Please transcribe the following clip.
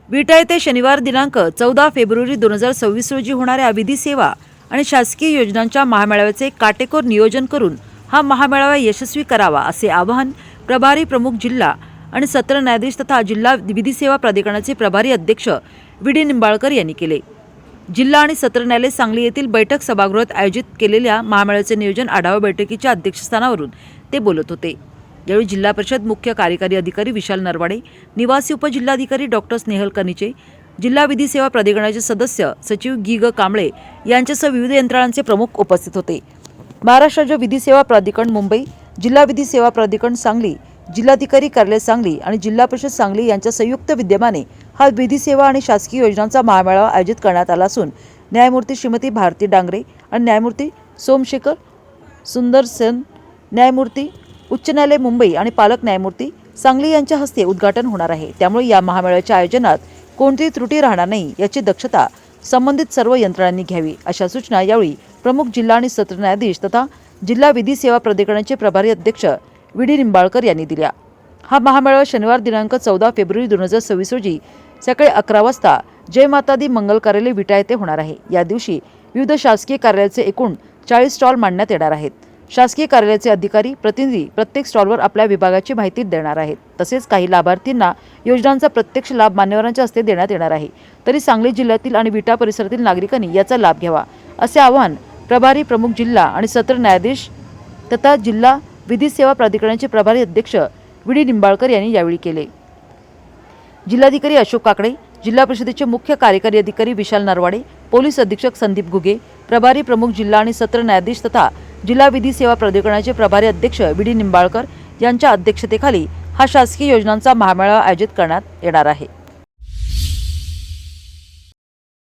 विटा येथे शनिवार दिनांक 14 फेब्रुवारी 2026 रोजी होणाऱ्या विधी सेवा आणि शासकीय योजनांच्या महामेळाव्याचे काटेकोर नियोजन करून हा महामेळावा यशस्वी करावा असे आवाहन प्रभारी प्रमुख जिल्हा आणि सत्र न्यायाधीश तथा जिल्हा विधी सेवा प्राधिकरणाचे प्रभारी अध्यक्ष व्ही.डी. निंबाळकर यांनी केले। जिल्हा आणि सत्र न्यायालय सांगली येथील बैठक सभागृहात आयोजित केलेल्या महामेळाव्याचे नियोजन आढावा बैठकीच्या अध्यक्षस्थानावरून ते बोलत होते। यावेळी जिल्हा परिषद मुख्य कार्यकारी अधिकारी विशाल नरवाडे, निवासी उपजिल्हाधिकारी डॉक्टर स्नेहल कनिचे, जिल्हा विधी सेवा प्राधिकरणाचे सदस्य सचिव गी.ग. कांबळे यांच्यासह विविध यंत्रणांचे प्रमुख उपस्थित होते। महाराष्ट्र राज्य विधी सेवा प्राधिकरण मुंबई, जिल्हा विधी सेवा प्राधिकरण सांगली, जिल्हाधिकारी कार्यालय सांगली आणि जिल्हा परिषद सांगली यांच्या संयुक्त विद्यमाने हा विधी सेवा आणि शासकीय योजनांचा महामेळावा आयोजित करण्यात आला असून न्यायमूर्ती श्रीमती भारती डांगरे आणि न्यायमूर्ती सोमशेखर सुंदर सेन, न्यायमूर्ती उच्च न्यायालय मुंबई आणि पालक न्यायमूर्ती सांगली यांच्या हस्ते उद्घाटन होणार आहे। त्यामुळे या महामेळाव्याच्या आयोजनात कोणतीही त्रुटी राहणार नाही याची दक्षता संबंधित सर्व यंत्रणांनी घ्यावी, अशा सूचना यावेळी प्रमुख जिल्हा आणि सत्र न्यायाधीश तथा जिल्हा विधी सेवा प्राधिकरणाचे प्रभारी अध्यक्ष व्ही.डी. निंबाळकर यांनी दिल्या। हा महामेळावा शनिवार दिनांक 14 फेब्रुवारी 2026 रोजी सकाळी 11 वाजता जय माता दी मंगल कार्यालय विटा येथे होणार आहे। या दिवशी विविध शासकीय कार्यालयाचे एकूण 40 स्टॉल मांडण्यात येणार आहेत। शासकीय कार्यालयाचे अधिकारी प्रतिनिधी प्रत्येक स्टॉलवर आपल्या विभागाची माहिती देणार आहेत। तसेच काही लाभार्थींना योजनांचा प्रत्यक्ष लाभ मान्यवरांच्या हस्ते देण्यात येणार आहे। तरी सांगली जिल्ह्यातील आणि विटा परिसरातील नागरिकांनी याचा लाभ घ्यावा असे आवाहन प्रभारी प्रमुख जिल्हा आणि सत्र न्यायाधीश तथा जिल्हा विधी सेवा प्राधिकरणाचे प्रभारी अध्यक्ष व्ही.डी. निंबाळकर यांनी यावेळी केले। जिल्हाधिकारी अशोक काकडे, जिल्हा परिषदेचे मुख्य कार्यकारी अधिकारी विशाल नरवाडे, पोलीस अधीक्षक संदीप घुगे, प्रभारी प्रमुख जिल्हा आणि सत्र न्यायाधीश तथा जिल्हा विधी सेवा प्राधिकरणाचे प्रभारी अध्यक्ष व्ही.डी. निंबाळकर यांच्या अध्यक्षतेखाली हा शासकीय योजनांचा महामेळावा आयोजित करण्यात येणार आहे।